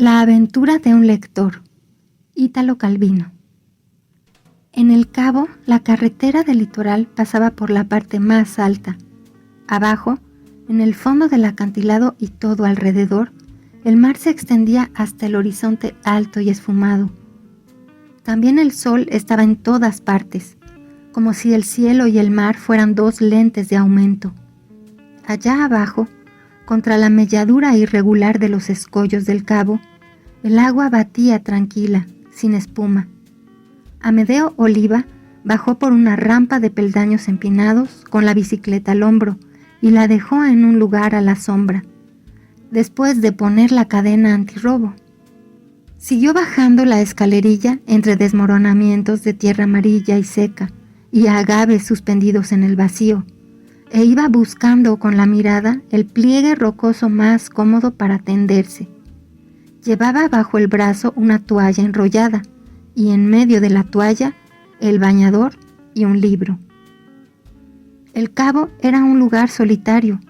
La aventura de un lector, Ítalo Calvino. En el cabo, la carretera del litoral pasaba por la parte más alta. Abajo, en el fondo del acantilado y todo alrededor, el mar se extendía hasta el horizonte alto y esfumado. También el sol estaba en todas partes, como si el cielo y el mar fueran dos lentes de aumento. Allá abajo, contra la melladura irregular de los escollos del cabo, el agua batía tranquila, sin espuma. Amedeo Oliva bajó por una rampa de peldaños empinados con la bicicleta al hombro y la dejó en un lugar a la sombra, después de poner la cadena antirrobo. Siguió bajando la escalerilla entre desmoronamientos de tierra amarilla y seca y agaves suspendidos en el vacío, e iba buscando con la mirada el pliegue rocoso más cómodo para tenderse. Llevaba bajo el brazo una toalla enrollada y en medio de la toalla el bañador y un libro. El cabo era un lugar solitario.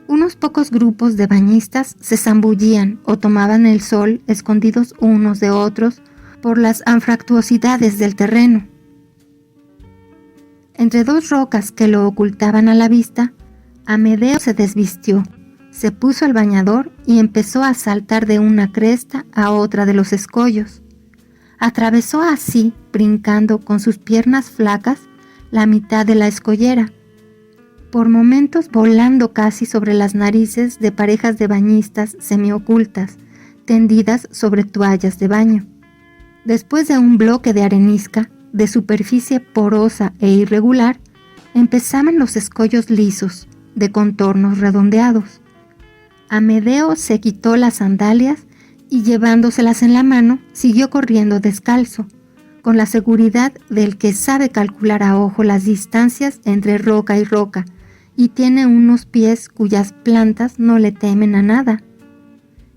Unos pocos grupos de bañistas se zambullían o tomaban el sol escondidos unos de otros por las anfractuosidades del terreno. Entre dos rocas que lo ocultaban a la vista, Amedeo se desvistió, se puso el bañador y empezó a saltar de una cresta a otra de los escollos. Atravesó así, brincando con sus piernas flacas, la mitad de la escollera, por momentos volando casi sobre las narices de parejas de bañistas semiocultas, tendidas sobre toallas de baño. Después de un bloque de arenisca, de superficie porosa e irregular, empezaban los escollos lisos, de contornos redondeados. Amedeo se quitó las sandalias y llevándoselas en la mano, siguió corriendo descalzo, con la seguridad del que sabe calcular a ojo las distancias entre roca y roca y tiene unos pies cuyas plantas no le temen a nada.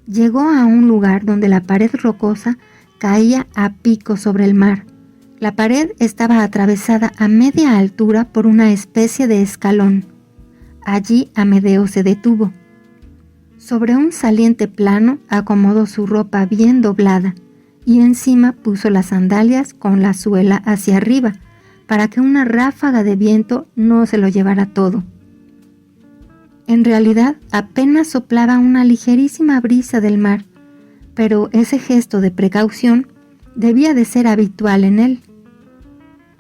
Llegó a un lugar donde la pared rocosa caía a pico sobre el mar. La pared estaba atravesada a media altura por una especie de escalón. Allí Amedeo se detuvo. Sobre un saliente plano acomodó su ropa bien doblada y encima puso las sandalias con la suela hacia arriba para que una ráfaga de viento no se lo llevara todo. En realidad apenas soplaba una ligerísima brisa del mar, pero ese gesto de precaución debía de ser habitual en él.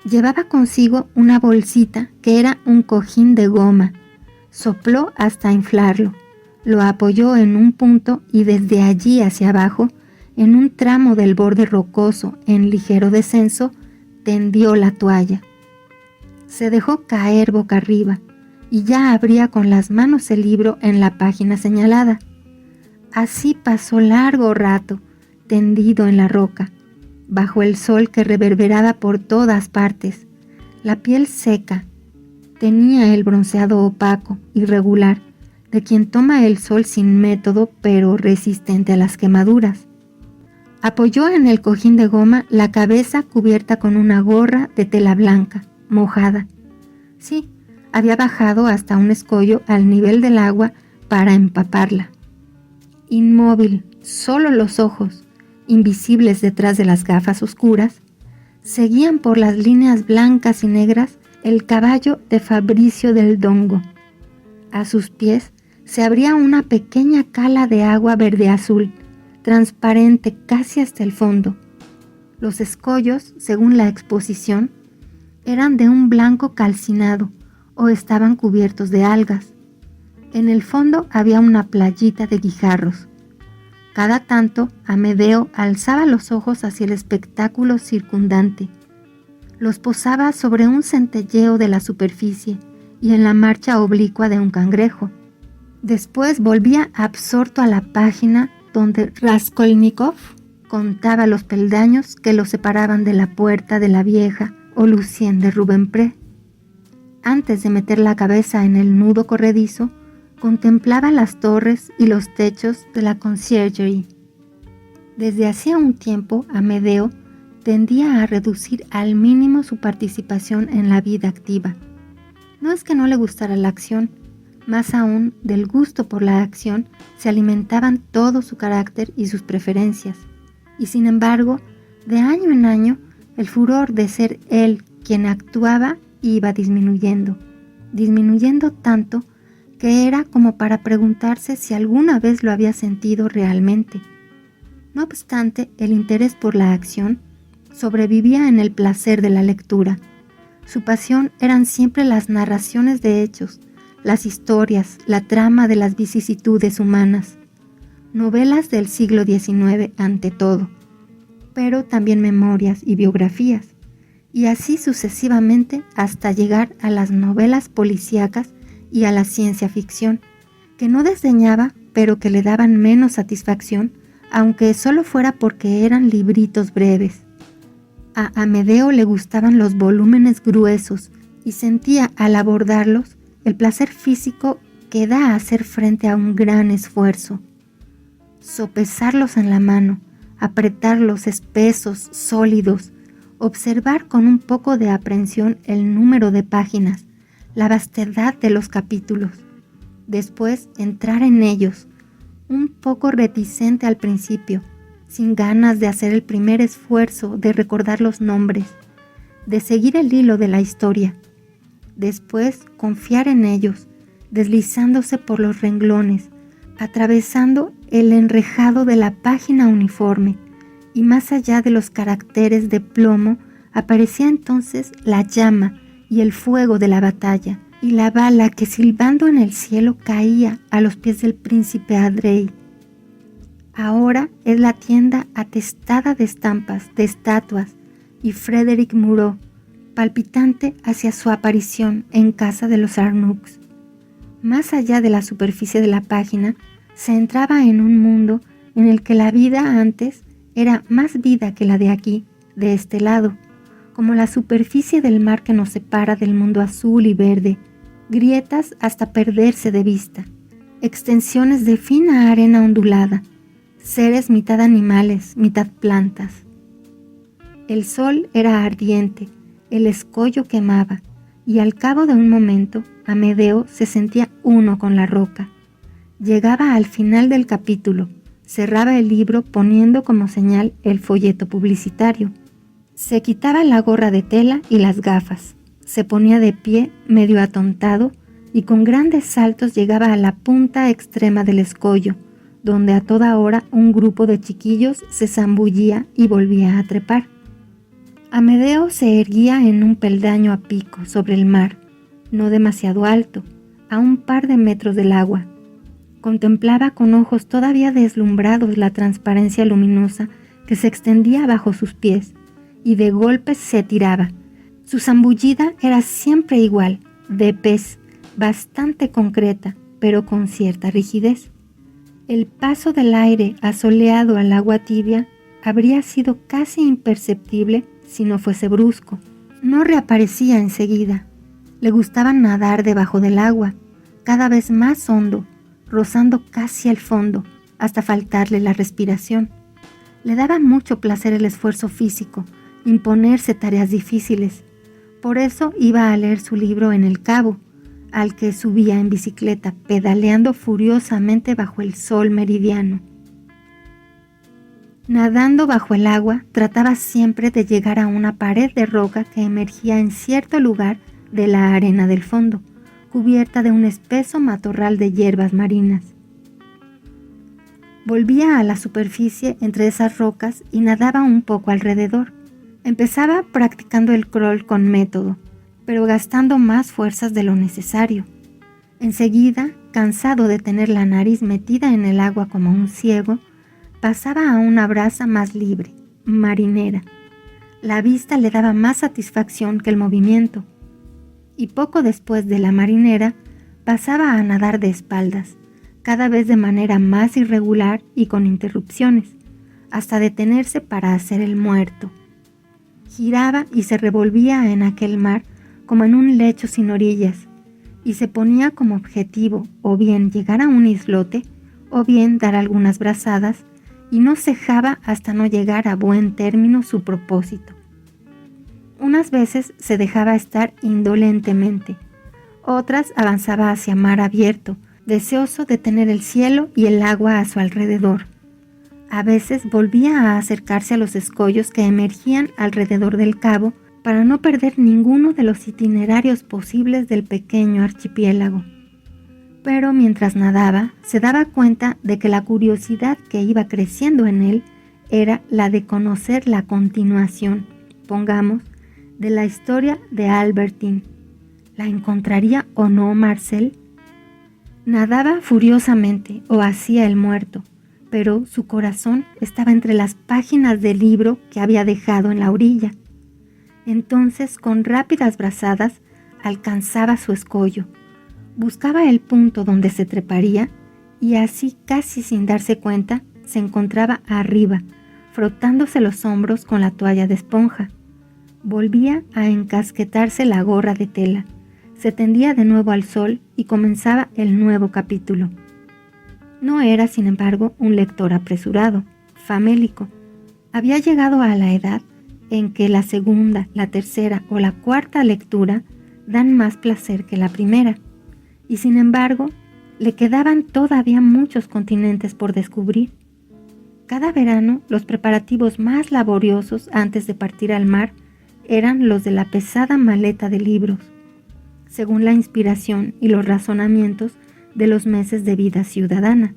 Llevaba consigo una bolsita que era un cojín de goma. Sopló hasta inflarlo. Lo apoyó en un punto y desde allí hacia abajo, en un tramo del borde rocoso en ligero descenso, tendió la toalla. Se dejó caer boca arriba y ya abría con las manos el libro en la página señalada. Así pasó largo rato, tendido en la roca, bajo el sol que reverberaba por todas partes. La piel seca, tenía el bronceado opaco, irregular, de quien toma el sol sin método pero resistente a las quemaduras. Apoyó en el cojín de goma la cabeza cubierta con una gorra de tela blanca, mojada. Sí, había bajado hasta un escollo al nivel del agua para empaparla. Inmóvil, solo los ojos, invisibles detrás de las gafas oscuras, seguían por las líneas blancas y negras el caballo de Fabricio del Dongo. A sus pies se abría una pequeña cala de agua verde-azul, transparente casi hasta el fondo. Los escollos, según la exposición, eran de un blanco calcinado o estaban cubiertos de algas. En el fondo había una playita de guijarros. Cada tanto, Amedeo alzaba los ojos hacia el espectáculo circundante. Los posaba sobre un centelleo de la superficie y en la marcha oblicua de un cangrejo. Después volvía absorto a la página donde Raskolnikov contaba los peldaños que lo separaban de la Puerta de la Vieja o Lucien de Rubempré. Antes de meter la cabeza en el nudo corredizo, contemplaba las torres y los techos de la Conciergerie. Desde hacía un tiempo, Amedeo tendía a reducir al mínimo su participación en la vida activa. No es que no le gustara la acción, Más aún, del gusto por la acción se alimentaban todo su carácter y sus preferencias. Y sin embargo, de año en año, el furor de ser él quien actuaba iba disminuyendo tanto que era como para preguntarse si alguna vez lo había sentido realmente. No obstante, el interés por la acción sobrevivía en el placer de la lectura. Su pasión eran siempre las narraciones de hechos, las historias, la trama de las vicisitudes humanas. Novelas del siglo XIX ante todo, pero también memorias y biografías, y así sucesivamente hasta llegar a las novelas policíacas y a la ciencia ficción, que no desdeñaba, pero que le daban menos satisfacción, aunque solo fuera porque eran libritos breves. A Amedeo le gustaban los volúmenes gruesos y sentía al abordarlos el placer físico que da hacer frente a un gran esfuerzo. Sopesarlos en la mano, apretarlos espesos, sólidos, observar con un poco de aprensión el número de páginas, la vastedad de los capítulos. Después entrar en ellos, un poco reticente al principio, sin ganas de hacer el primer esfuerzo de recordar los nombres, de seguir el hilo de la historia. Después confiar en ellos, deslizándose por los renglones, atravesando el enrejado de la página uniforme, y más allá de los caracteres de plomo aparecía entonces la llama y el fuego de la batalla, y la bala que silbando en el cielo caía a los pies del príncipe Adrey. Ahora es la tienda atestada de estampas, de estatuas, y Frédéric Moreau, palpitante hacia su aparición en casa de los Arnoux. Más allá de la superficie de la página, se entraba en un mundo en el que la vida antes era más vida que la de aquí, de este lado, como la superficie del mar que nos separa del mundo azul y verde, grietas hasta perderse de vista, extensiones de fina arena ondulada, seres mitad animales, mitad plantas. El sol era ardiente, el escollo quemaba, y al cabo de un momento, Amedeo se sentía uno con la roca. Llegaba al final del capítulo, cerraba el libro poniendo como señal el folleto publicitario. Se quitaba la gorra de tela y las gafas, se ponía de pie medio atontado y con grandes saltos llegaba a la punta extrema del escollo, donde a toda hora un grupo de chiquillos se zambullía y volvía a trepar. Amedeo se erguía en un peldaño a pico sobre el mar, no demasiado alto, a un par de metros del agua. Contemplaba con ojos todavía deslumbrados la transparencia luminosa que se extendía bajo sus pies, y de golpe se tiraba. Su zambullida era siempre igual, de pez, bastante concreta, pero con cierta rigidez. El paso del aire asoleado al agua tibia habría sido casi imperceptible si no fuese brusco. No reaparecía enseguida. Le gustaba nadar debajo del agua, cada vez más hondo, rozando casi el fondo, hasta faltarle la respiración. Le daba mucho placer el esfuerzo físico, imponerse tareas difíciles. Por eso iba a leer su libro en el cabo, al que subía en bicicleta, pedaleando furiosamente bajo el sol meridiano. Nadando bajo el agua, trataba siempre de llegar a una pared de roca que emergía en cierto lugar de la arena del fondo, cubierta de un espeso matorral de hierbas marinas. Volvía a la superficie entre esas rocas y nadaba un poco alrededor. Empezaba practicando el crawl con método, pero gastando más fuerzas de lo necesario. Enseguida, cansado de tener la nariz metida en el agua como un ciego, pasaba a una brasa más libre, marinera. La vista le daba más satisfacción que el movimiento, y poco después de la marinera pasaba a nadar de espaldas, cada vez de manera más irregular y con interrupciones, hasta detenerse para hacer el muerto. Giraba y se revolvía en aquel mar como en un lecho sin orillas, y se ponía como objetivo o bien llegar a un islote o bien dar algunas brazadas, y no cejaba hasta no llegar a buen término su propósito. Unas veces se dejaba estar indolentemente, Otras avanzaba hacia mar abierto, deseoso de tener el cielo y el agua a su alrededor. A veces volvía a acercarse a los escollos que emergían alrededor del cabo para no perder ninguno de los itinerarios posibles del pequeño archipiélago. Pero mientras nadaba, se daba cuenta de que la curiosidad que iba creciendo en él era la de conocer la continuación, pongamos, de la historia de Albertine. ¿La encontraría o no Marcel? Nadaba furiosamente o hacía el muerto, pero su corazón estaba entre las páginas del libro que había dejado en la orilla. Entonces, con rápidas brazadas, alcanzaba su escollo. Buscaba el punto donde se treparía y así, casi sin darse cuenta, se encontraba arriba, frotándose los hombros con la toalla de esponja. Volvía a encasquetarse la gorra de tela, se tendía de nuevo al sol y comenzaba el nuevo capítulo. No era, sin embargo, un lector apresurado, famélico. Había llegado a la edad en que la segunda, la tercera o la cuarta lectura dan más placer que la primera, y sin embargo, le quedaban todavía muchos continentes por descubrir. Cada verano, los preparativos más laboriosos antes de partir al mar eran los de la pesada maleta de libros, según la inspiración y los razonamientos de los meses de vida ciudadana.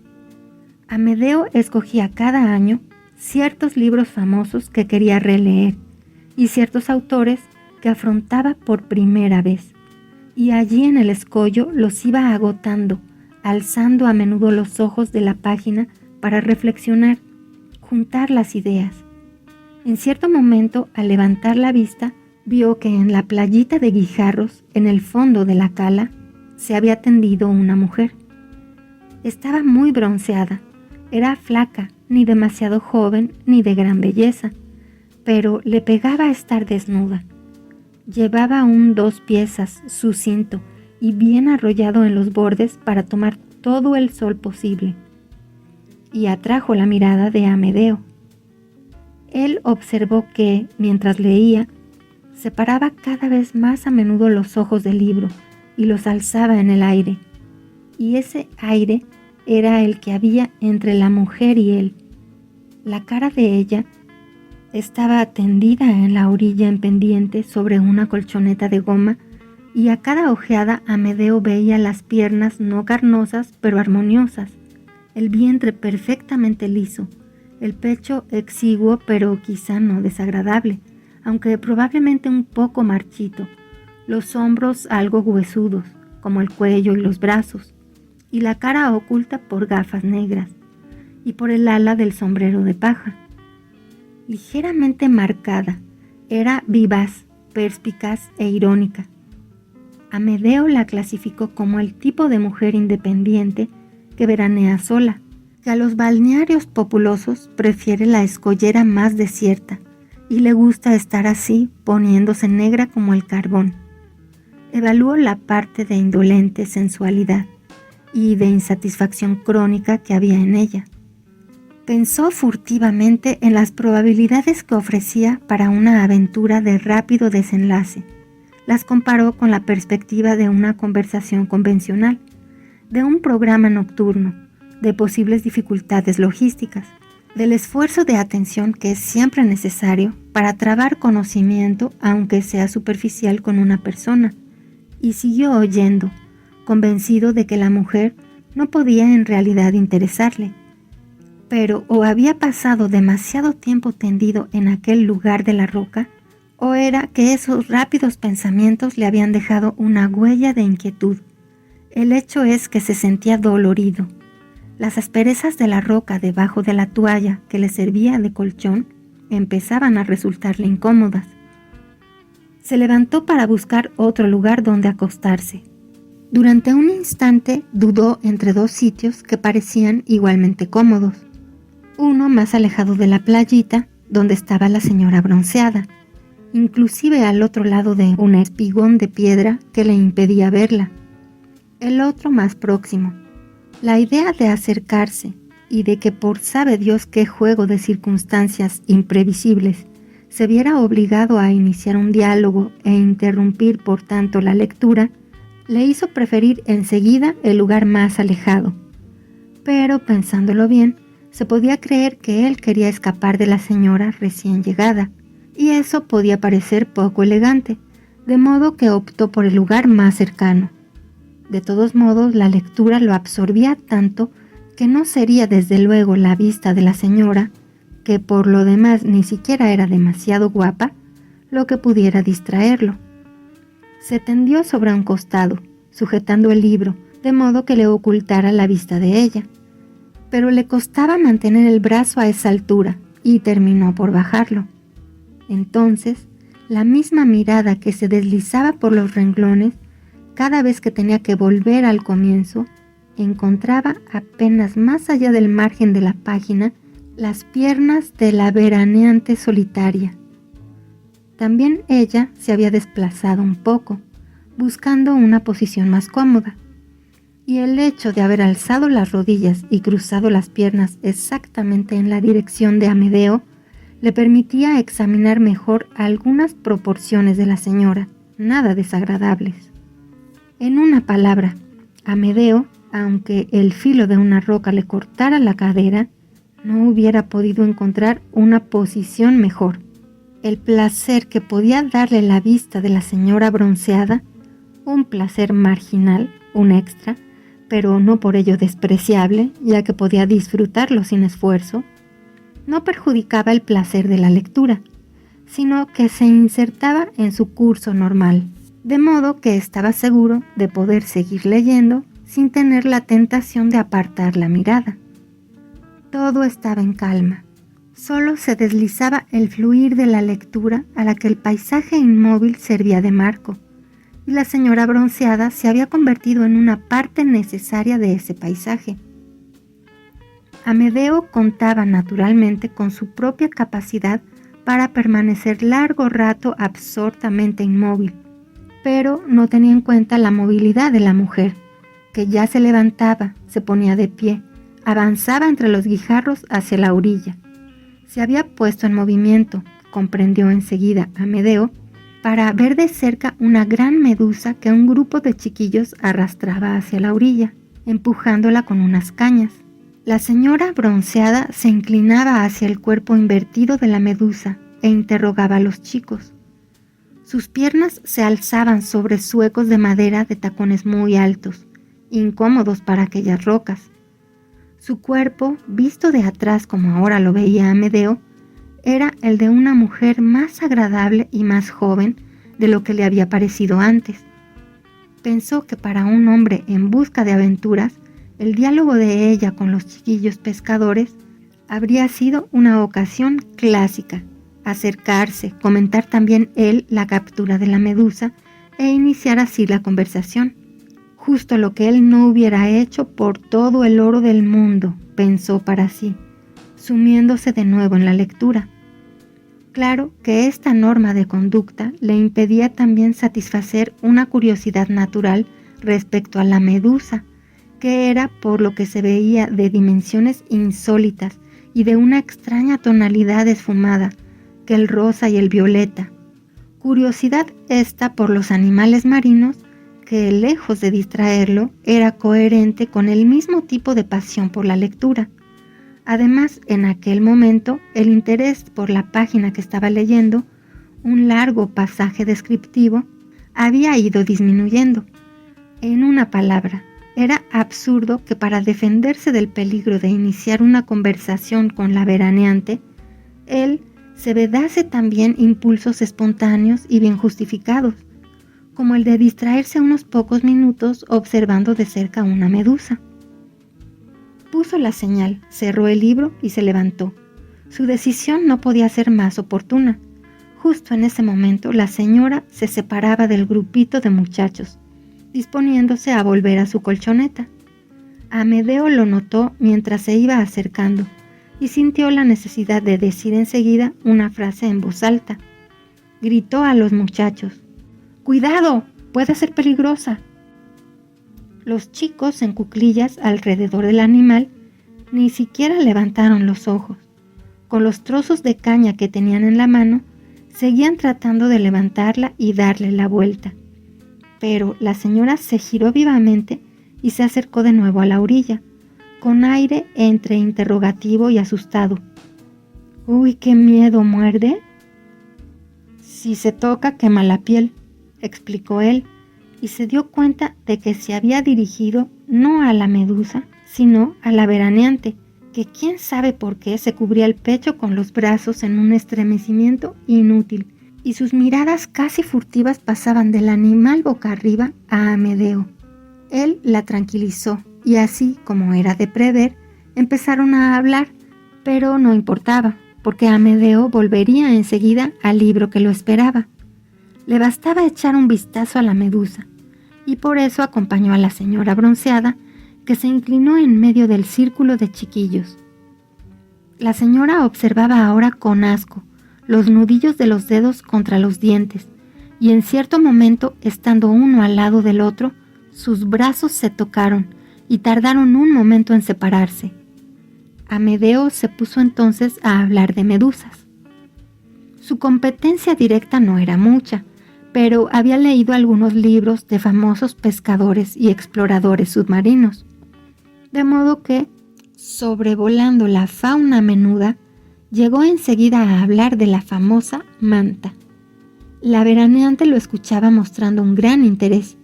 Amedeo escogía cada año ciertos libros famosos que quería releer y ciertos autores que afrontaba por primera vez, y allí en el escollo los iba agotando, alzando a menudo los ojos de la página para reflexionar, juntar las ideas. En cierto momento, al levantar la vista, vio que en la playita de guijarros, en el fondo de la cala, se había tendido una mujer. Estaba muy bronceada, era flaca, ni demasiado joven ni de gran belleza, pero le pegaba estar desnuda. Llevaba un 2 piezas, sucinto y bien arrollado en los bordes para tomar todo el sol posible, y atrajo la mirada de Amedeo. Él observó que, mientras leía, separaba cada vez más a menudo los ojos del libro y los alzaba en el aire, y ese aire era el que había entre la mujer y él. La cara de ella estaba tendida en la orilla en pendiente sobre una colchoneta de goma, y a cada ojeada Amedeo veía las piernas no carnosas pero armoniosas, el vientre perfectamente liso, el pecho exiguo pero quizá no desagradable, aunque probablemente un poco marchito, los hombros algo huesudos, como el cuello y los brazos, y la cara oculta por gafas negras, y por el ala del sombrero de paja. Ligeramente marcada, era vivaz, perspicaz e irónica. Amedeo la clasificó como el tipo de mujer independiente que veranea sola, que a los balnearios populosos prefiere la escollera más desierta y le gusta estar así, poniéndose negra como el carbón. Evaluó la parte de indolente sensualidad y de insatisfacción crónica que había en ella. Pensó furtivamente en las probabilidades que ofrecía para una aventura de rápido desenlace. Las comparó con la perspectiva de una conversación convencional, de un programa nocturno, de posibles dificultades logísticas, del esfuerzo de atención que es siempre necesario para trabar conocimiento, aunque sea superficial, con una persona, y siguió oyendo, convencido de que la mujer no podía en realidad interesarle. Pero o había pasado demasiado tiempo tendido en aquel lugar de la roca, o era que esos rápidos pensamientos le habían dejado una huella de inquietud. El hecho es que se sentía dolorido. Las asperezas de la roca debajo de la toalla que le servía de colchón empezaban a resultarle incómodas. Se levantó para buscar otro lugar donde acostarse. Durante un instante dudó entre 2 sitios que parecían igualmente cómodos. Uno más alejado de la playita, donde estaba la señora bronceada, inclusive al otro lado de un espigón de piedra que le impedía verla. El otro más próximo. La idea de acercarse y de que por sabe Dios qué juego de circunstancias imprevisibles se viera obligado a iniciar un diálogo e interrumpir por tanto la lectura, le hizo preferir enseguida el lugar más alejado. Pero, pensándolo bien, se podía creer que él quería escapar de la señora recién llegada, y eso podía parecer poco elegante, de modo que optó por el lugar más cercano. De todos modos, la lectura lo absorbía tanto que no sería desde luego la vista de la señora, que por lo demás ni siquiera era demasiado guapa, lo que pudiera distraerlo. Se tendió sobre un costado, sujetando el libro, de modo que le ocultara la vista de ella. Pero le costaba mantener el brazo a esa altura y terminó por bajarlo. Entonces, la misma mirada que se deslizaba por los renglones, cada vez que tenía que volver al comienzo, encontraba apenas más allá del margen de la página las piernas de la veraneante solitaria. También ella se había desplazado un poco, buscando una posición más cómoda, y el hecho de haber alzado las rodillas y cruzado las piernas exactamente en la dirección de Amedeo le permitía examinar mejor algunas proporciones de la señora, nada desagradables. En una palabra, Amedeo, aunque el filo de una roca le cortara la cadera, no hubiera podido encontrar una posición mejor. El placer que podía darle la vista de la señora bronceada, un placer marginal, un extra, pero no por ello despreciable, ya que podía disfrutarlo sin esfuerzo, no perjudicaba el placer de la lectura, sino que se insertaba en su curso normal, de modo que estaba seguro de poder seguir leyendo sin tener la tentación de apartar la mirada. Todo estaba en calma. Solo se deslizaba el fluir de la lectura a la que el paisaje inmóvil servía de marco, y la señora bronceada se había convertido en una parte necesaria de ese paisaje. Amedeo contaba naturalmente con su propia capacidad para permanecer largo rato absortamente inmóvil, pero no tenía en cuenta la movilidad de la mujer, que ya se levantaba, se ponía de pie, avanzaba entre los guijarros hacia la orilla. Se había puesto en movimiento, comprendió enseguida Amedeo, para ver de cerca una gran medusa que un grupo de chiquillos arrastraba hacia la orilla, empujándola con unas cañas. La señora bronceada se inclinaba hacia el cuerpo invertido de la medusa e interrogaba a los chicos. Sus piernas se alzaban sobre zuecos de madera de tacones muy altos, incómodos para aquellas rocas. Su cuerpo, visto de atrás como ahora lo veía Amedeo, era el de una mujer más agradable y más joven de lo que le había parecido antes. Pensó que para un hombre en busca de aventuras, el diálogo de ella con los chiquillos pescadores habría sido una ocasión clásica. Acercarse, comentar también él la captura de la medusa e iniciar así la conversación. Justo lo que él no hubiera hecho por todo el oro del mundo, pensó para sí, sumiéndose de nuevo en la lectura. Claro que esta norma de conducta le impedía también satisfacer una curiosidad natural respecto a la medusa, que era por lo que se veía de dimensiones insólitas y de una extraña tonalidad esfumada, que el rosa y el violeta. Curiosidad esta por los animales marinos, que lejos de distraerlo, era coherente con el mismo tipo de pasión por la lectura. Además, en aquel momento, el interés por la página que estaba leyendo, un largo pasaje descriptivo, había ido disminuyendo. En una palabra, era absurdo que para defenderse del peligro de iniciar una conversación con la veraneante, él se vedase también impulsos espontáneos y bien justificados, como el de distraerse unos pocos minutos observando de cerca una medusa. Puso la señal, cerró el libro y se levantó. Su decisión no podía ser más oportuna. Justo en ese momento la señora se separaba del grupito de muchachos, disponiéndose a volver a su colchoneta. Amedeo lo notó mientras se iba acercando y sintió la necesidad de decir enseguida una frase en voz alta. Gritó a los muchachos: ¡Cuidado! ¡Puede ser peligrosa! Los chicos en cuclillas alrededor del animal ni siquiera levantaron los ojos. Con los trozos de caña que tenían en la mano, seguían tratando de levantarla y darle la vuelta. Pero la señora se giró vivamente y se acercó de nuevo a la orilla, con aire entre interrogativo y asustado. «Uy, qué miedo, ¿muerde?» «Si se toca, quema la piel», explicó él, y se dio cuenta de que se había dirigido no a la medusa, sino a la veraneante, que quién sabe por qué se cubría el pecho con los brazos en un estremecimiento inútil, y sus miradas casi furtivas pasaban del animal boca arriba a Amedeo. Él la tranquilizó, y así, como era de prever, empezaron a hablar, pero no importaba, porque Amedeo volvería enseguida al libro que lo esperaba. Le bastaba echar un vistazo a la medusa, y por eso acompañó a la señora bronceada, que se inclinó en medio del círculo de chiquillos. La señora observaba ahora con asco los nudillos de los dedos contra los dientes, y en cierto momento, estando uno al lado del otro, sus brazos se tocaron y tardaron un momento en separarse. Amedeo se puso entonces a hablar de medusas. Su competencia directa no era mucha, pero había leído algunos libros de famosos pescadores y exploradores submarinos, de modo que, sobrevolando la fauna menuda, llegó enseguida a hablar de la famosa manta. La veraneante lo escuchaba mostrando un gran interés,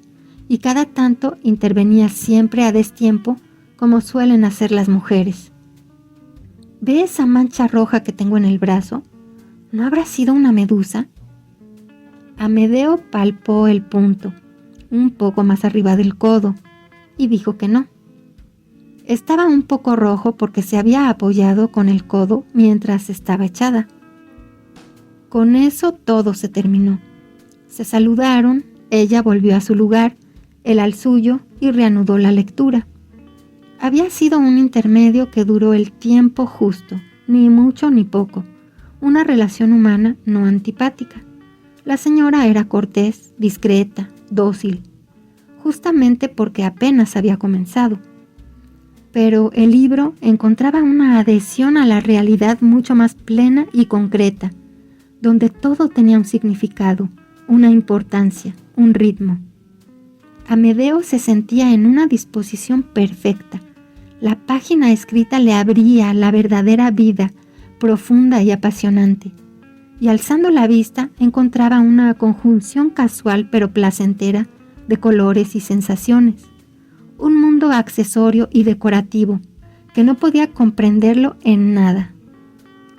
y cada tanto intervenía siempre a destiempo, como suelen hacer las mujeres. ¿Ve esa mancha roja que tengo en el brazo? ¿No habrá sido una medusa? Amedeo palpó el punto, un poco más arriba del codo, y dijo que no. Estaba un poco rojo porque se había apoyado con el codo mientras estaba echada. Con eso todo se terminó. Se saludaron, ella volvió a su lugar, él al suyo, y reanudó la lectura. Había sido un intermedio que duró el tiempo justo, ni mucho ni poco, una relación humana no antipática. La señora era cortés, discreta, dócil, justamente porque apenas había comenzado. Pero el libro encontraba una adhesión a la realidad mucho más plena y concreta, donde todo tenía un significado, una importancia, un ritmo. Amedeo se sentía en una disposición perfecta. La página escrita le abría la verdadera vida, profunda y apasionante, y alzando la vista encontraba una conjunción casual pero placentera de colores y sensaciones. Un mundo accesorio y decorativo, que no podía comprenderlo en nada.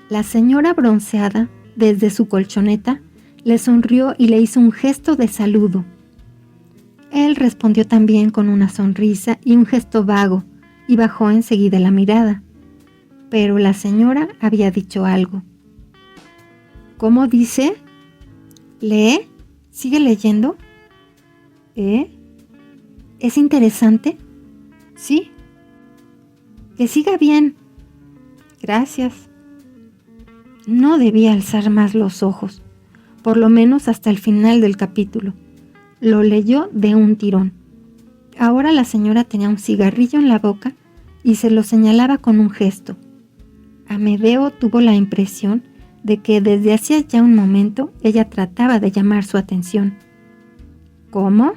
La señora bronceada, desde su colchoneta, le sonrió y le hizo un gesto de saludo. Él respondió también con una sonrisa y un gesto vago, y bajó enseguida la mirada. Pero la señora había dicho algo. ¿Cómo dice? ¿Lee? ¿Sigue leyendo? ¿Es interesante? Sí. Que siga bien. Gracias. No debía alzar más los ojos, por lo menos hasta el final del capítulo. Lo leyó de un tirón. Ahora la señora tenía un cigarrillo en la boca y se lo señalaba con un gesto. Amedeo tuvo la impresión de que desde hacía ya un momento ella trataba de llamar su atención. ¿Cómo?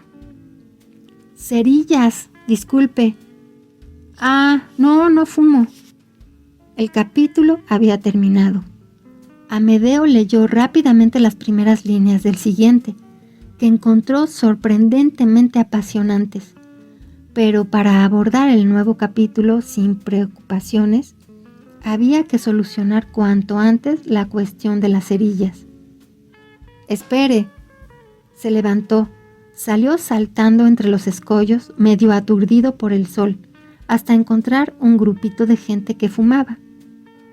Cerillas, disculpe. No fumo. El capítulo había terminado. Amedeo leyó rápidamente las primeras líneas del siguiente, que encontró sorprendentemente apasionantes. Pero para abordar el nuevo capítulo sin preocupaciones, había que solucionar cuanto antes la cuestión de las cerillas. Espere. Se levantó, salió saltando entre los escollos, medio aturdido por el sol, hasta encontrar un grupito de gente que fumaba.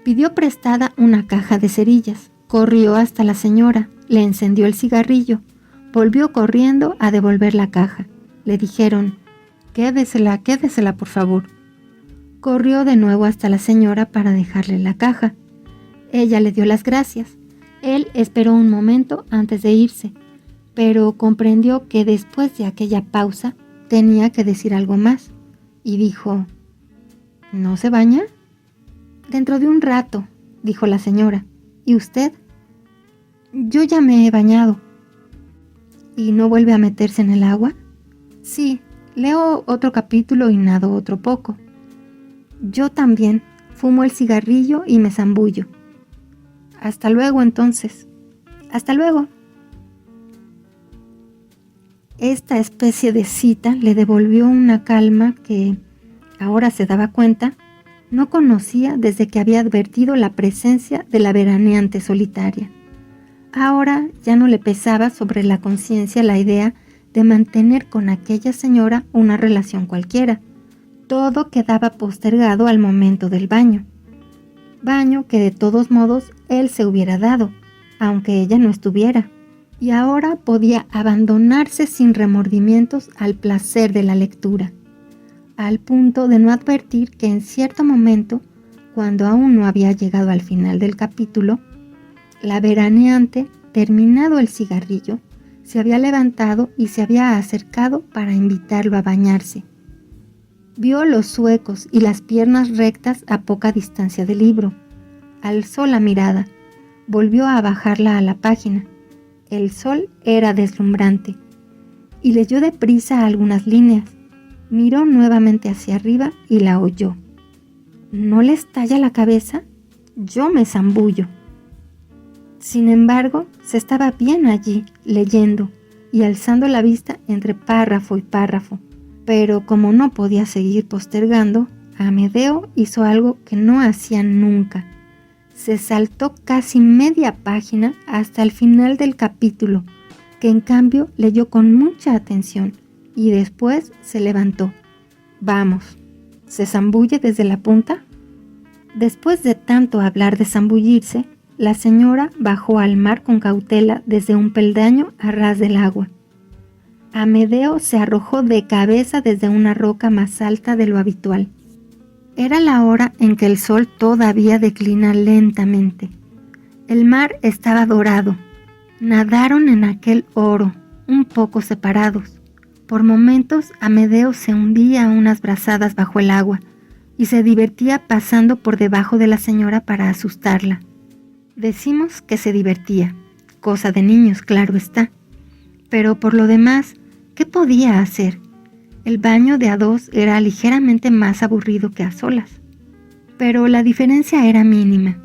Pidió prestada una caja de cerillas, corrió hasta la señora, le encendió el cigarrillo, volvió corriendo a devolver la caja. Le dijeron: quédesela, por favor. Corrió de nuevo hasta la señora para dejarle la caja. Ella le dio las gracias. Él esperó un momento antes de irse, pero comprendió que después de aquella pausa tenía que decir algo más, y dijo: ¿No se baña? Dentro de un rato, dijo la señora. ¿Y usted? Yo ya me he bañado. ¿Y no vuelve a meterse en el agua? Sí, leo otro capítulo y nado otro poco. Yo también fumo el cigarrillo y me zambullo. Hasta luego entonces. Hasta luego. Esta especie de cita le devolvió una calma que, ahora se daba cuenta, no conocía desde que había advertido la presencia de la veraneante solitaria. Ahora ya no le pesaba sobre la conciencia la idea de mantener con aquella señora una relación cualquiera. Todo quedaba postergado al momento del baño. Baño que de todos modos él se hubiera dado, aunque ella no estuviera. Y ahora podía abandonarse sin remordimientos al placer de la lectura, al punto de no advertir que en cierto momento, cuando aún no había llegado al final del capítulo, la veraneante, terminado el cigarrillo, se había levantado y se había acercado para invitarlo a bañarse. Vio los huecos y las piernas rectas a poca distancia del libro. Alzó la mirada, volvió a bajarla a la página. El sol era deslumbrante y leyó deprisa algunas líneas. Miró nuevamente hacia arriba y la oyó. ¿No le estalla la cabeza? Yo me zambullo. Sin embargo, se estaba bien allí, leyendo y alzando la vista entre párrafo y párrafo. Pero como no podía seguir postergando, Amedeo hizo algo que no hacía nunca. Se saltó casi media página hasta el final del capítulo, que en cambio leyó con mucha atención y después se levantó. Vamos, ¿se zambulle desde la punta? Después de tanto hablar de zambullirse, la señora bajó al mar con cautela desde un peldaño a ras del agua. Amedeo se arrojó de cabeza desde una roca más alta de lo habitual. Era la hora en que el sol todavía declina lentamente. El mar estaba dorado. Nadaron en aquel oro, un poco separados. Por momentos Amedeo se hundía a unas brazadas bajo el agua y se divertía pasando por debajo de la señora para asustarla. Decimos que se divertía, cosa de niños, claro está. Pero por lo demás, ¿qué podía hacer? El baño de a dos era ligeramente más aburrido que a solas. Pero la diferencia era mínima.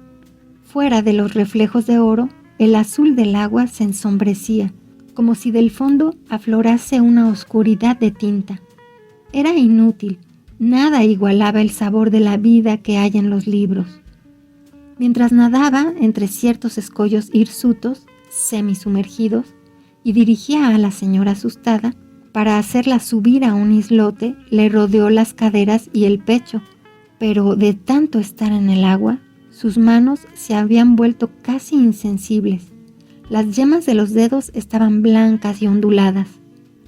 Fuera de los reflejos de oro, el azul del agua se ensombrecía, como si del fondo aflorase una oscuridad de tinta. Era inútil, nada igualaba el sabor de la vida que hay en los libros. Mientras nadaba entre ciertos escollos hirsutos, semisumergidos, y dirigía a la señora asustada, para hacerla subir a un islote, le rodeó las caderas y el pecho, pero de tanto estar en el agua, sus manos se habían vuelto casi insensibles. Las yemas de los dedos estaban blancas y onduladas.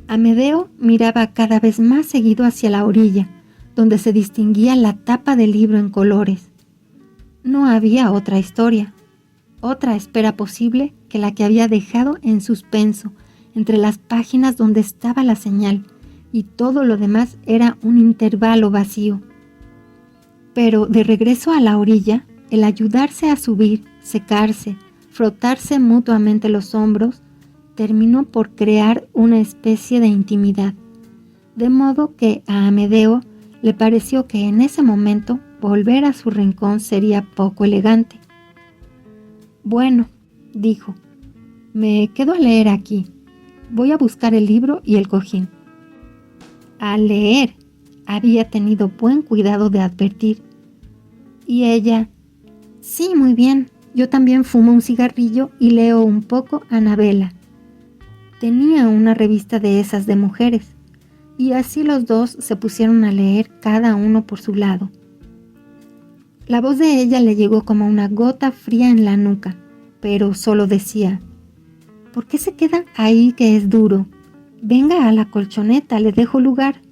Amedeo miraba cada vez más seguido hacia la orilla, donde se distinguía la tapa del libro en colores. No había otra historia, otra espera posible que la que había dejado en suspenso entre las páginas donde estaba la señal, y todo lo demás era un intervalo vacío. Pero de regreso a la orilla, el ayudarse a subir, secarse, frotarse mutuamente los hombros, terminó por crear una especie de intimidad, de modo que a Amedeo le pareció que en ese momento volver a su rincón sería poco elegante. Bueno, dijo, me quedo a leer aquí. Voy a buscar el libro y el cojín. A leer, había tenido buen cuidado de advertir. Y ella, sí, muy bien, yo también fumo un cigarrillo y leo un poco a Anabela. Tenía una revista de esas de mujeres, y así los dos se pusieron a leer cada uno por su lado. La voz de ella le llegó como una gota fría en la nuca, pero solo decía, ¿por qué se queda ahí que es duro? Venga a la colchoneta, le dejo lugar.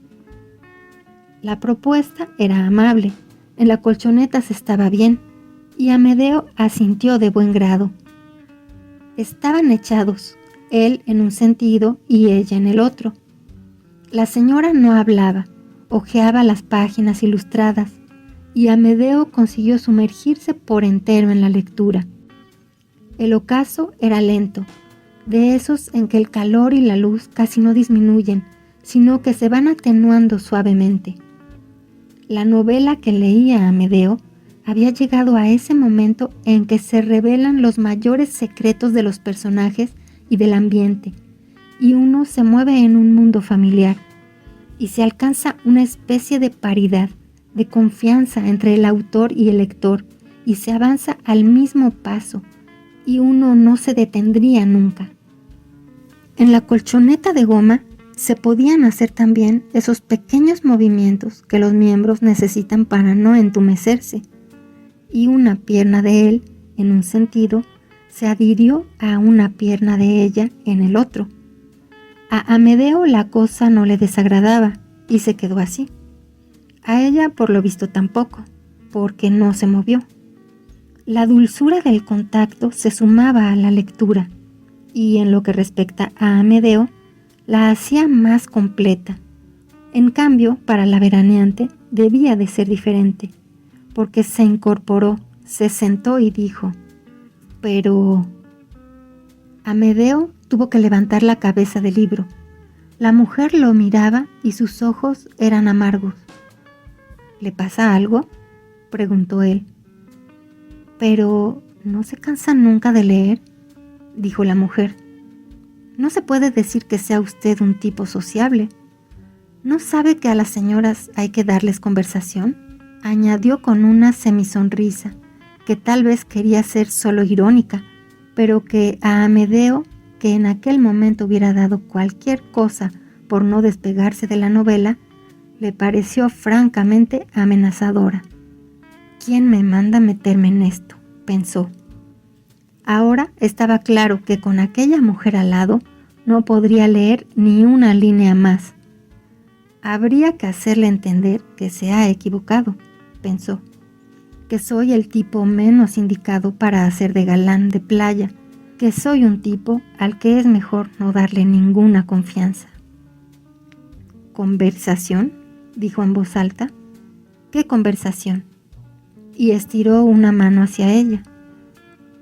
La propuesta era amable, en la colchoneta se estaba bien, y Amedeo asintió de buen grado. Estaban echados, él en un sentido y ella en el otro. La señora no hablaba, hojeaba las páginas ilustradas, y Amedeo consiguió sumergirse por entero en la lectura. El ocaso era lento, de esos en que el calor y la luz casi no disminuyen, sino que se van atenuando suavemente. La novela que leía Amedeo había llegado a ese momento en que se revelan los mayores secretos de los personajes y del ambiente, y uno se mueve en un mundo familiar, y se alcanza una especie de paridad, de confianza entre el autor y el lector, y se avanza al mismo paso, y uno no se detendría nunca. En la colchoneta de goma se podían hacer también esos pequeños movimientos que los miembros necesitan para no entumecerse, y una pierna de él, en un sentido, se adhirió a una pierna de ella en el otro. A Amedeo la cosa no le desagradaba y se quedó así. A ella por lo visto tampoco, porque no se movió. La dulzura del contacto se sumaba a la lectura, y en lo que respecta a Amedeo, la hacía más completa. En cambio, para la veraneante debía de ser diferente, porque se incorporó, se sentó y dijo: «Pero...». Amedeo tuvo que levantar la cabeza del libro. La mujer lo miraba y sus ojos eran amargos. «¿Le pasa algo?», preguntó él. «Pero, ¿no se cansa nunca de leer?», dijo la mujer. «No se puede decir que sea usted un tipo sociable. ¿No sabe que a las señoras hay que darles conversación?», añadió con una semisonrisa, que tal vez quería ser solo irónica, pero que a Amedeo, que en aquel momento hubiera dado cualquier cosa por no despegarse de la novela, le pareció francamente amenazadora. «¿Quién me manda meterme en esto?», pensó. Ahora estaba claro que con aquella mujer al lado no podría leer ni una línea más. Habría que hacerle entender que se ha equivocado, pensó, que soy el tipo menos indicado para hacer de galán de playa, que soy un tipo al que es mejor no darle ninguna confianza. «¿Conversación?», dijo en voz alta. «¿Qué conversación?», y estiró una mano hacia ella.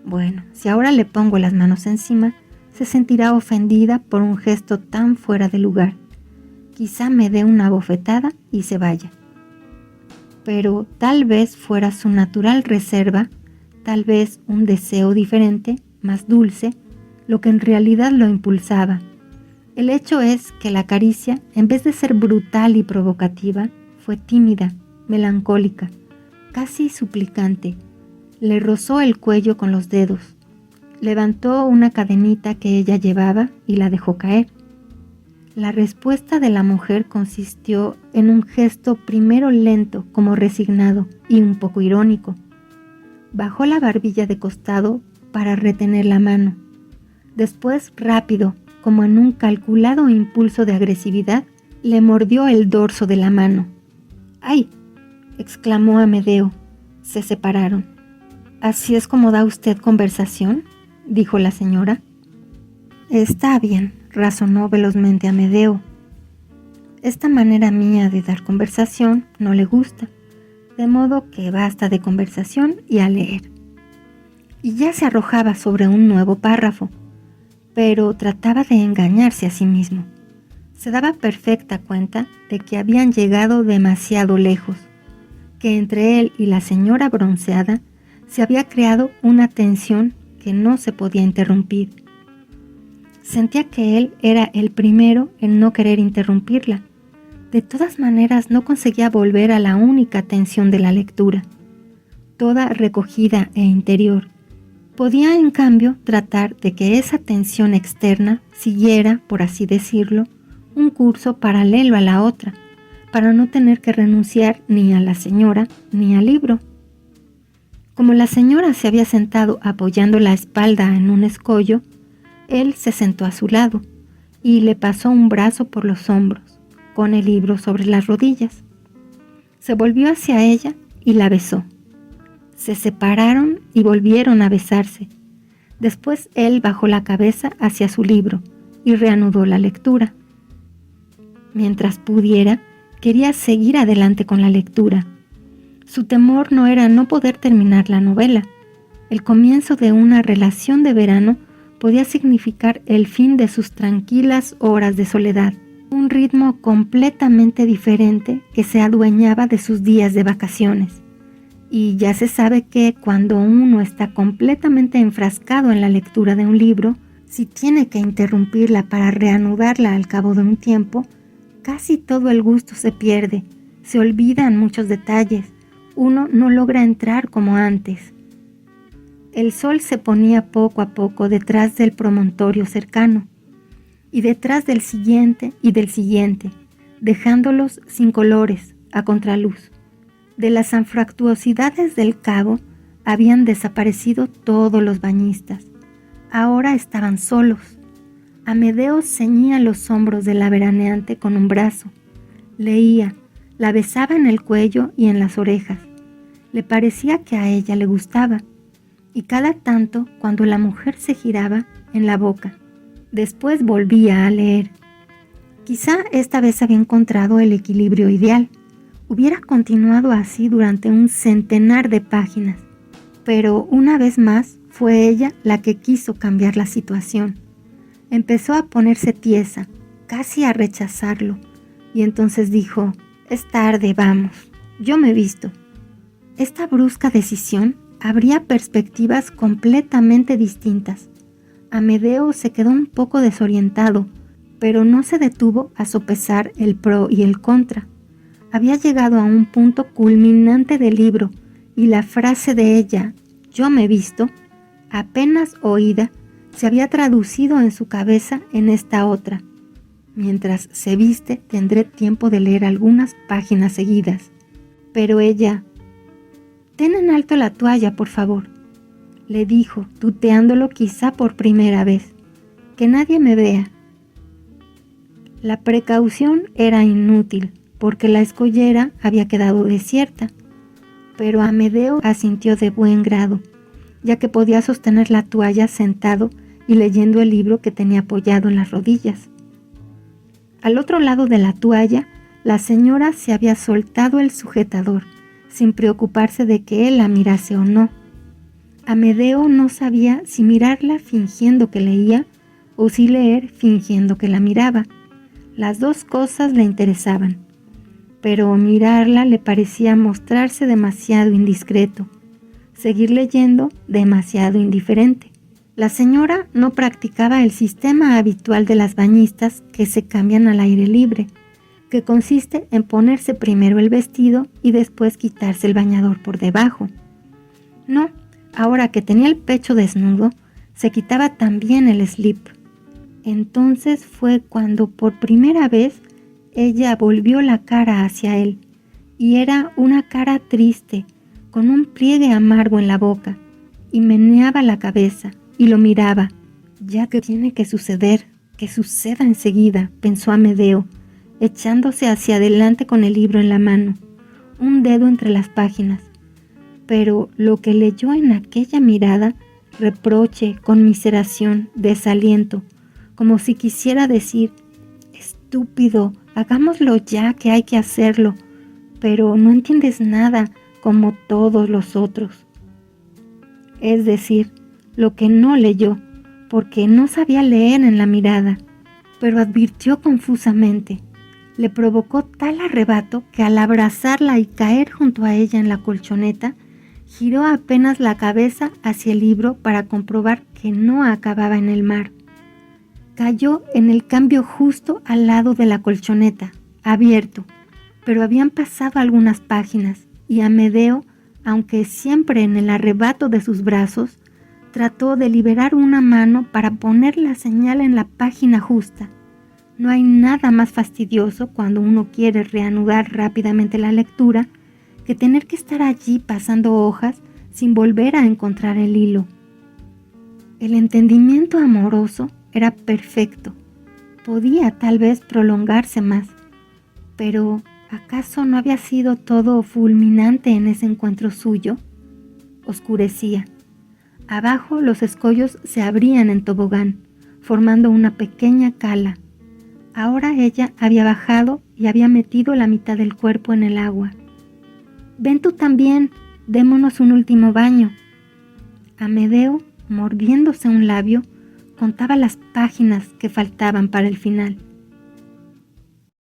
Bueno, si ahora le pongo las manos encima, se sentirá ofendida por un gesto tan fuera de lugar. Quizá me dé una bofetada y se vaya. Pero tal vez fuera su natural reserva, tal vez un deseo diferente, más dulce, lo que en realidad lo impulsaba. El hecho es que la caricia, en vez de ser brutal y provocativa, fue tímida, melancólica, casi suplicante. Le rozó el cuello con los dedos. Levantó una cadenita que ella llevaba y la dejó caer. La respuesta de la mujer consistió en un gesto primero lento, como resignado, y un poco irónico. Bajó la barbilla de costado para retener la mano. Después, rápido, como en un calculado impulso de agresividad, le mordió el dorso de la mano. «¡Ay!», exclamó Amedeo. Se separaron. «¿Así es como da usted conversación?», dijo la señora. «Está bien», razonó velozmente Amedeo. «Esta manera mía de dar conversación no le gusta, de modo que basta de conversación y a leer». Y ya se arrojaba sobre un nuevo párrafo, pero trataba de engañarse a sí mismo. Se daba perfecta cuenta de que habían llegado demasiado lejos, que entre él y la señora bronceada se había creado una tensión que no se podía interrumpir. Sentía que él era el primero en no querer interrumpirla. De todas maneras no conseguía volver a la única tensión de la lectura, toda recogida e interior. Podía, en cambio, tratar de que esa tensión externa siguiera, por así decirlo, un curso paralelo a la otra, para no tener que renunciar ni a la señora ni al libro. Como la señora se había sentado apoyando la espalda en un escollo, él se sentó a su lado y le pasó un brazo por los hombros, con el libro sobre las rodillas. Se volvió hacia ella y la besó. Se separaron y volvieron a besarse. Después él bajó la cabeza hacia su libro y reanudó la lectura. Mientras pudiera, quería seguir adelante con la lectura. Su temor no era no poder terminar la novela. El comienzo de una relación de verano podía significar el fin de sus tranquilas horas de soledad, un ritmo completamente diferente que se adueñaba de sus días de vacaciones. Y ya se sabe que cuando uno está completamente enfrascado en la lectura de un libro, si tiene que interrumpirla para reanudarla al cabo de un tiempo, casi todo el gusto se pierde, se olvidan muchos detalles, uno no logra entrar como antes. El sol se ponía poco a poco detrás del promontorio cercano, y detrás del siguiente y del siguiente, dejándolos sin colores, a contraluz. De las anfractuosidades del cabo habían desaparecido todos los bañistas. Ahora estaban solos. Amedeo ceñía los hombros de la veraneante con un brazo. Leía, la besaba en el cuello y en las orejas. Le parecía que a ella le gustaba. Y cada tanto, cuando la mujer se giraba, en la boca. Después volvía a leer. Quizá esta vez había encontrado el equilibrio ideal. Hubiera continuado así durante un centenar de páginas. Pero una vez más fue ella la que quiso cambiar la situación. Empezó a ponerse tiesa, casi a rechazarlo, y entonces dijo: «Es tarde, vamos, yo me visto». Esta brusca decisión abría perspectivas completamente distintas. Amedeo se quedó un poco desorientado, pero no se detuvo a sopesar el pro y el contra. Había llegado a un punto culminante del libro, y la frase de ella, «yo me visto», apenas oída, se había traducido en su cabeza en esta otra: «Mientras se viste, tendré tiempo de leer algunas páginas seguidas». Pero ella: «Ten en alto la toalla, por favor», le dijo, tuteándolo quizá por primera vez. «Que nadie me vea». La precaución era inútil, porque la escollera había quedado desierta, pero Amedeo asintió de buen grado, ya que podía sostener la toalla sentado y leyendo el libro que tenía apoyado en las rodillas. Al otro lado de la toalla, la señora se había soltado el sujetador, sin preocuparse de que él la mirase o no. Amedeo no sabía si mirarla fingiendo que leía o si leer fingiendo que la miraba. Las dos cosas le interesaban, pero mirarla le parecía mostrarse demasiado indiscreto, seguir leyendo demasiado indiferente. La señora no practicaba el sistema habitual de las bañistas que se cambian al aire libre, que consiste en ponerse primero el vestido y después quitarse el bañador por debajo. No, ahora que tenía el pecho desnudo, se quitaba también el slip. Entonces fue cuando por primera vez ella volvió la cara hacia él, y era una cara triste, con un pliegue amargo en la boca, y meneaba la cabeza y lo miraba. «Ya que tiene que suceder, que suceda enseguida», pensó Amedeo, echándose hacia adelante con el libro en la mano, un dedo entre las páginas. Pero lo que leyó en aquella mirada, reproche, conmiseración, desaliento, como si quisiera decir: «Estúpido, hagámoslo ya, que hay que hacerlo, pero no entiendes nada como todos los otros». Es decir, lo que no leyó, porque no sabía leer en la mirada, pero advirtió confusamente. Le provocó tal arrebato que al abrazarla y caer junto a ella en la colchoneta, giró apenas la cabeza hacia el libro para comprobar que no acababa en el mar. Cayó en el cambio justo al lado de la colchoneta, abierto, pero habían pasado algunas páginas, y Amedeo, aunque siempre en el arrebato de sus brazos, trató de liberar una mano para poner la señal en la página justa. No hay nada más fastidioso cuando uno quiere reanudar rápidamente la lectura que tener que estar allí pasando hojas sin volver a encontrar el hilo. El entendimiento amoroso era perfecto. Podía tal vez prolongarse más, pero ¿acaso no había sido todo fulminante en ese encuentro suyo? Oscurecía. Abajo los escollos se abrían en tobogán, formando una pequeña cala. Ahora ella había bajado y había metido la mitad del cuerpo en el agua. «Ven tú también, démonos un último baño». Amedeo, mordiéndose un labio, contaba las páginas que faltaban para el final.